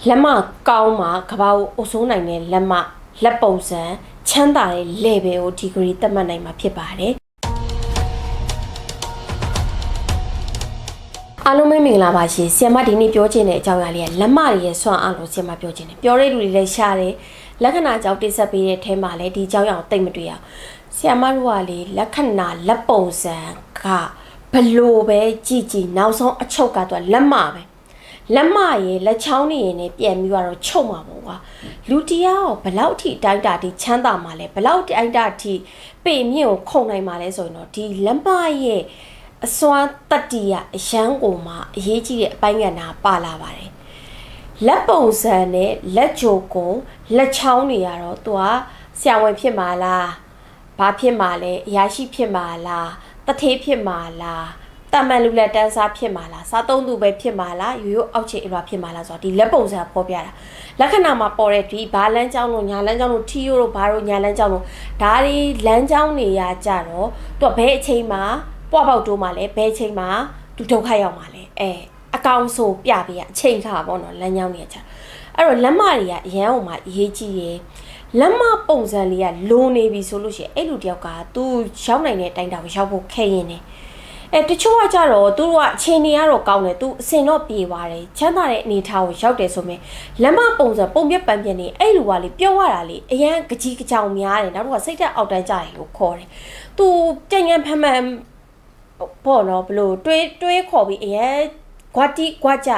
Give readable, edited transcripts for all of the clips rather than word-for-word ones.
လက်မကောင်းမှာကဘာကိုအုပ်စိုးနိုင်တဲ့လက်ပုံစံချမ်းသာတဲ့ level ကိုဒီဂရီသတ်မှတ်နိုင်မှာဖြစ်ပါတယ်အားလုံးမင်္ဂလာပါရှင်ဆီယမဒီနေ့ပြောချင်တဲ့အကြောင်းအရာလေးကလက်မတွေရဲ့စွမ်းအားလို့ဆီယမပြောချင်တယ်ပြောတဲ့လူတွေလည်းရှားတယ်လက္ခဏာကြောင့်တိဆက်ပေးတဲ့အထဲမှာလည်းဒီအကြောင်းအရာကိုသိမတွေ့ရအောင်ဆီယမတို့ကလေလက္ခဏာလက်ပုံစံကဘလို့ပဲကြည်ကြည်နောက်ဆုံးအချုပ်ကတော့လက်မပဲလက်မရဲ့လက်ချောင်းနေရင်လည်းပြန်ပြီးတော့ချုပ်မှာပေါ့ကွာလူတရားရောဘလောက်ထိတိုင်းတာထိချမ်းသာမှာလဲဘလောက်တိုင်းတာထိပေမြင့်ကိုခုံနိုင်မှာလဲဆိုရင်တော့ဒီလက်မရဲ့အစွမ်းတတ္တိယအရန်ကိုမှအရေးကြီးတဲ့အပိုင်းကဏ္ဍပါလာပါတယ်လက်ပုံစံနဲ့လက်ကြိုကိုလက်ချောင်းတွေကတော့သူကဆရာဝန်ဖြစ်မှာလားဘာဖြစ်မှာလဲအရာရှိဖြစ်မှာလားတထေးဖြစ်မှာလားတမန်လူလက်တန်းစားဖြစ်မှာလားစားသုံးသူပဲဖြစ်မှာလားရိုးရိုးအောက်ခြေအလွာဖြစ်မှာလားဆိုတော့ဒီလက်ပုံစံပေါ်ပြတာလက္ခဏာမှာပေါ်တဲ့ဒီဘာလန်းကြောင်းလို့ညာလန်းကြောင်းလို့ထီယိုလို့ဘာလို့ညာလန်းကြောင်းလို့ဒါတွေလန်းကြောင်းနေရကြတော့သူကဘယ်အချိန်မှာပွားပေါက်တိုးမှာလဲဘယ်အချိန်မှာသူဒုက္ခရောက်မှာလဲအကောင်ဆိုပြပေးရအချိန်ခါပေါ့နော်လမ်းကြောင်းနေကြအဲ့တော့လက်မတွေကအရန်အောင်မှာအရေးကြီးရယ်လက်မပုံစံလေးကလိုနေပြီဆိုလို့ရှိရင်အဲ့လူတယောက်ကသူရောက်နိုင်တဲ့အတိုင်းတာကိုရောက်ဖို့ခဲရင်နေတချို့ကကြတော့သူတို့ကအချိန်နေရတော့ကောင်းတယ်သူအစင်တော့ပြေသွားတယ်ချမ်းသာတဲ့အနေထားကိုရောက်တယ်ဆိုရင်လက်မပုံစံပုံပြက်ပန်ပြက်နေအဲ့လူကလေပြောရတာလေအရန်ကကြီးကကြောင်များတယ်နောက်တော့စိတ်သက်အောက်တန်းကြတယ်လို့ခေါ်တယ်သူကြံ့ကြံ့ဖမ်းဖမ်းပေါ့နော်ဘလို့တွေးခေါ်ပြီးအရန်ကွာတီကွာကြ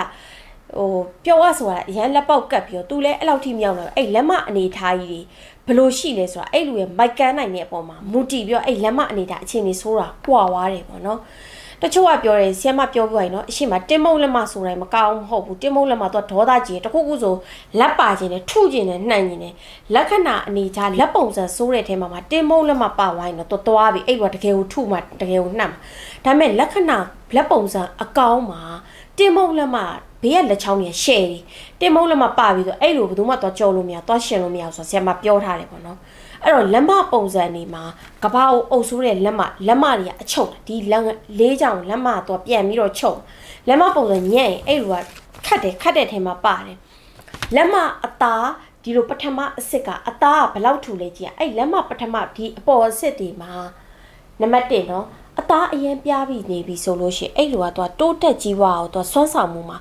ပြောရဆိုတာအရန်လက်ပေါက်ကပ်ပြီးတော့သူလည်းအဲ့လောက်ထိမြောက်နေအဲ့လက်မအနေထားကြီးတွေဘလို့ရှိလဲဆိုတာအဲ့လူရဲ့မိုက်ကန်းနိုင်တဲ့အပေါ်မှာမူတည်ပြီးတော့အဲ့လက်မအနေထားအခြေအနေဆိုးတာကွာသွားတယ်ပေါ့နော်တချို့ကပြောတယ်ဆီယမပြောပြရင်နော်အရှိမတင်းမုံလက်မဆိုတိုင်းမကောင်းမဟုတ်ဘူးတင်းမုံလက်မတော့ဒေါသကြီးတခုခုဆိုလက်ပါခြင်းနဲ့ထုခြင်းနဲ့နှံ့ခြင်းနဲ့လက္ခဏာအနေထားလက်ပုံစံဆိုးတဲ့အထဲမှာတင်းမုံလက်မပါဝိုင်းတော့သွားပြီအဲ့လိုတကယ်ကိုထုမှတကယ်ကိုနှံ့မှာဒါပေမဲ့လက္ခဏာလက်ပုံစံအကောင်းမှာတင်းမုံလက်မဘေးကလက်ချောင်းကြီးရှယ်တယ်တင်မုံလက်မပပြီးဆိုအဲ့လိုဘယ်သူမှတော့ကြော်လို့မရတော့ရှင်လို့မရဆိုဆရာမပြောထားတယ်ပေါ့နော်အဲ့တော့လက်မပုံစံနေမှာကဘာကိုအုပ်ဆိုးတဲ့လက်မတွေကအချုပ်ဒီလေးချောင်းလက်မတော့ပြန်ပြီးတော့ချုပ်လက်မပုံစံညံ့ရင်အဲ့လိုကခတ်တဲ့ထဲမှာပါတယ်လက်မအသားဒီလိုပထမအစစ်ကအသားကဘယ်လောက်ထူလဲကြည့်အဲ့လက်မပထမဒီအပေါ်အစစ်တွေမှာနံပါတ်1နော်အသားအရင်ပြားပြီးနေပြီဆိုလို့ရှိရင်အဲ့လိုကတော့တိုးတက်ကြီးဝါကိုတော့စွမ်းဆောင်မှုမှာ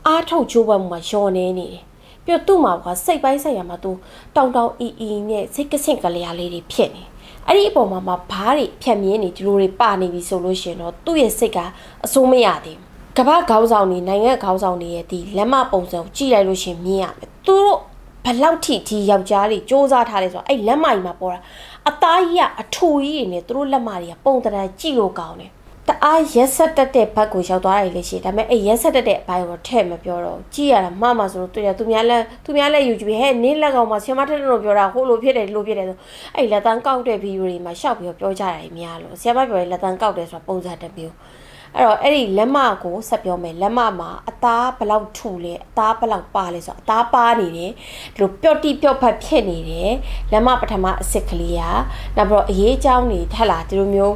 အားထုတ်ချိုးပတ်မှုမှာယော်နေတယ်ပြီးတော့သူ့မှာကစိတ်ပိုင်းဆိုင်ရာမှာသူတောင်အီနဲ့စိတ်ကစင့်ကလျာလေးတွေဖြစ်နေအဲ့ဒီအပေါ်မှာဘားတွေဖြတ်မြင်းနေဒီလိုတွေပနေပြီဆိုလို့ရှိရင်တော့သူ့ရဲ့စိတ်ကအစိုးမရသေးဘူးကမ္ဘာခေါင်းဆောင်တွေနိုင်ငံခေါင်းဆောင်တွေရဲ့ဒီလက်မပုံစံကိုကြည့်လိုက်လို့ရှိရင်မြင်ရမယ်သူတို့ဘလောက်ထိဒီယောက်ျားတွေစ조사ထားတယ်ဆိုတော့အဲ့လက်မကြီးမှာပေါ်တာအသားကြီးကအထူကြီးတွေနဲ့သူတို့လက်မတွေကပုံတရံကြည့်လို့ကောင်းတယ်တအားရက်ဆက်တက်တဲ့ဘက်ကိုရောက်သွားတယ်လေရှိဒါပေမဲ့အဲ့ရက်ဆက်တက်တဲ့အပိုင်းကိုထည့်မပြောတော့ကြည့်ရတာမှဆိုတော့သူများလက်ယူကြည့်ပြီးဟဲ့နင်းလက်ကောင်မှာဆင်မထက်လို့ပြောတာဟိုလိုဖြစ်တယ်ဒီလိုဖြစ်တယ်ဆိုအဲ့လက်တန်းကောက်တဲ့ဗီဒီယိုတွေမှာရှောက်ပြီးတော့ပြောကြတာကြီးများလို့ဆရာမပြောရင်လက်တန်းကောက်တယ်ဆိုတာပုံစံတစ်မျိုးအဲ့တော့အဲ့ဒီလက်မကိုဆက်ပြောမယ်လက်မမှာအသားဘလောက်ထူလဲအသားဘလောက်ပါလဲဆိုတော့အသားပါနေတယ်ဒီလိုပျော့တိပျော့ဖက်ဖြစ်နေတယ်လက်မပထမအစစ်ကလေးကနောက်ပြီးတော့အရေးအကြောင်းတွေထက်လာဒီလိုမျိုး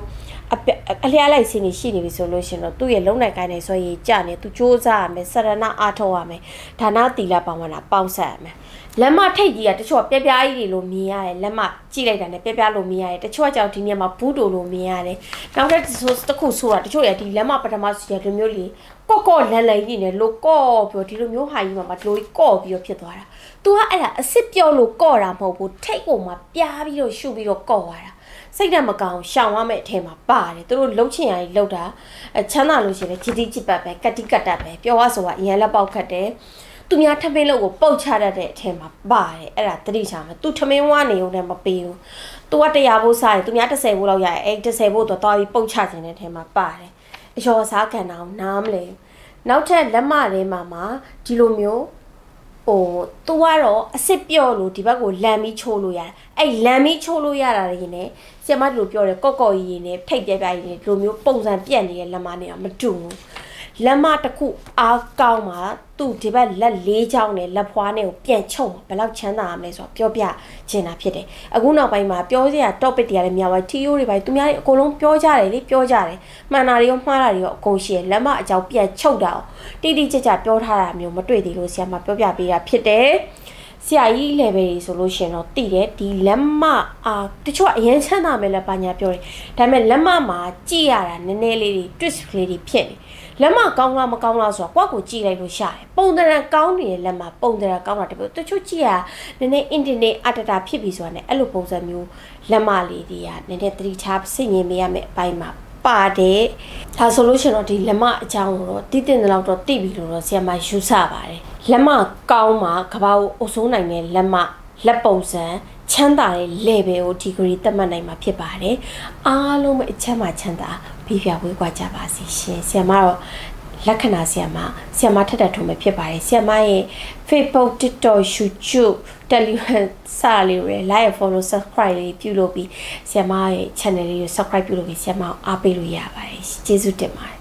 အလျားလိုက်စင်းနေရှိနေပြီဆိုလို့ရှင်တော့သူ့ရဲ့လုံနိုင်ကိုင်းနေဆိုရင်ကြာနေသူစ조사ရမယ်စရဏအားထုတ်ရမယ်ဒါနသီလပါဝနာပေါင်းဆက်ရမယ်လက်မထိတ်ကြီးကတချို့ပြပြကြီးတွေလို့မြင်ရတယ်လက်မကြည့်လိုက်တာနဲ့ပြပြလို့မြင်ရတယ်တချို့ကကြောင့်ဒီနေရာမှာဘူးတိုလို့မြင်ရတယ်နောက်တစ်ခုဆိုတာတချို့ရဒီလက်မပထမစီရလိုမျိုးလေးကော့လန်ကြီးနဲ့လို့ကော့ပြီးဒီလိုမျိုးဟာကြီးမှာဒီလိုကော့ပြီးတော့ဖြစ်သွားတာ तू ကအဲ့ဒါအစ်စ်ပြောလို့ကော့တာမဟုတ်ဘူးထိတ်ကိုမှပြားပြီးတော့ရှုပြီးတော့ကော့သွားတာစိတ်ဓာတ်မကောင်းရှောင်ရမယ့်အထက်မှာပါတယ်သူတို့လှုပ်ချင်ရည်လှုပ်တာချမ်းသာလို့ရှိရင်ဂျီတီဂျစ်ပတ်ပဲကတိကတ်တတ်ပဲပြောရဆိုတာအရင်လက်ပေါက်ခတ်တယ်သူများထမင်းလို့ကိုပုတ်ချတတ်တဲ့အထက်မှာပါတယ်အဲ့ဒါတတိချာမယ်သူထမင်းဝါနေုံနဲ့မပေးဘူးသူက100ဘိုးစားရင်သူများ30ဘိုးလောက်ရရင်အဲ့30ဘိုးတော့တော်ပြီးပုတ်ချခြင်းတဲ့အထက်မှာပါတယ်အကျော်စားခံအောင်နားမလဲနောက်ထပ်လက်မထဲမှာဒီလိုမျိုးသူကတော့အစ်စ်ပြော့လို့ဒီဘက်ကိုလမ်းပြီးချိုးလို့ရတယ်အဲ့လမ်းပြီးချိုးလို့ရတာတွေနဲ့ဆရာမတို့ပြောတယ်ကော့ကြီးတွေနဲ့ထိတ်ပြပြကြီးတွေဒီလိုမျိုးပုံစံပြက်နေတဲ့လက်မနဲ့တော့မတူဘူး လက်မတစ်ခုအားကောင်းမှာသူ့ဒီဘက်လက်၄ချောင်းနဲ့လက်ဖွားနဲ့ကိုပြန်ချုပ်မှာဘယ်လောက်ချမ်းသာရမလဲဆိုတော့ပြောပြချင်တာဖြစ်တယ်အခုနောက်ပိုင်းမှာပြောစရာ topic တွေကလည်းများပါ TO တွေပိုင်းသူများတွေအကုန်လုံးပြောကြတယ်လေပြောကြတယ်မှန်တာတွေရောမှားတာတွေရောအကုန်ရှိတယ်လက်မအကြောင်းပြန်ချုပ်တာတိတိကျကျပြောထားတာမျိုးမတွေ့သေးလို့ဆရာမပြောပြပေးတာဖြစ်တယ်ဆရာကြီး level တွေဆိုလို့ရှင်တော့တည်တယ်ဒီလက်မတချို့အရင်ချမ်းသာမယ်လဲပါညာပြောတယ်ဒါပေမဲ့လက်မမှာကြည့်ရတာနည်းနည်းလေးတွေ twist ကလေးတွေဖြစ်နေလက်မကောင်းလားမကောင်းလားဆိုတော့ကိုယ့်ကိုကြည့်လိုက်လို့ရှာတယ်ပုံသဏ္ဍာန်ကောင်းနေတဲ့လက်မပုံသဏ္ဍာန်ကောင်းတာတပြို့တချို့ကြည့်ရနည်းနည်း internet အတတာဖြစ်ပြီဆိုတာ ਨੇ အဲ့လိုပုံစံမျိုးလက်မလေးတွေကနည်းနည်းသတိထားစိတ်ငြိမ်မရမယ့်အပိုင်းမှာပါတယ်ဒါဆိုလို့ရှင်တော့ဒီလက်မအကြောင်းကိုတော့တည်တင်တဲ့လောက်တော့သိပြီလို့တော့ဆရာမယူဆပါတယ်လက်မကောင်းမှာကဘာကိုအုပ်စိုးနိုင်တဲ့လက်မလက်ပုံစံချမ်းသာတဲ့ level ကို degree သတ်မှတ်နိုင်မှာဖြစ်ပါတယ်အားလုံးပဲအချမ်းသာချမ်းသာပြီးပြဝေးကွာကြပါစေရှင်ဆရာမတော့လက္ခဏာဆရာမထက်ထထုံပဲဖြစ်ပါတယ်ဆရာမရဲ့ Facebook TikTok YouTube Telegram စလေးတွေ like follow subscribe လေးပြုလုပ်ပြီးဆရာမရဲ့ channel လေးကို subscribe ပြုလုပ်ပြီးဆရာမအားပေးလို့ရပါတယ်ကျေးဇူးတင်ပါတယ်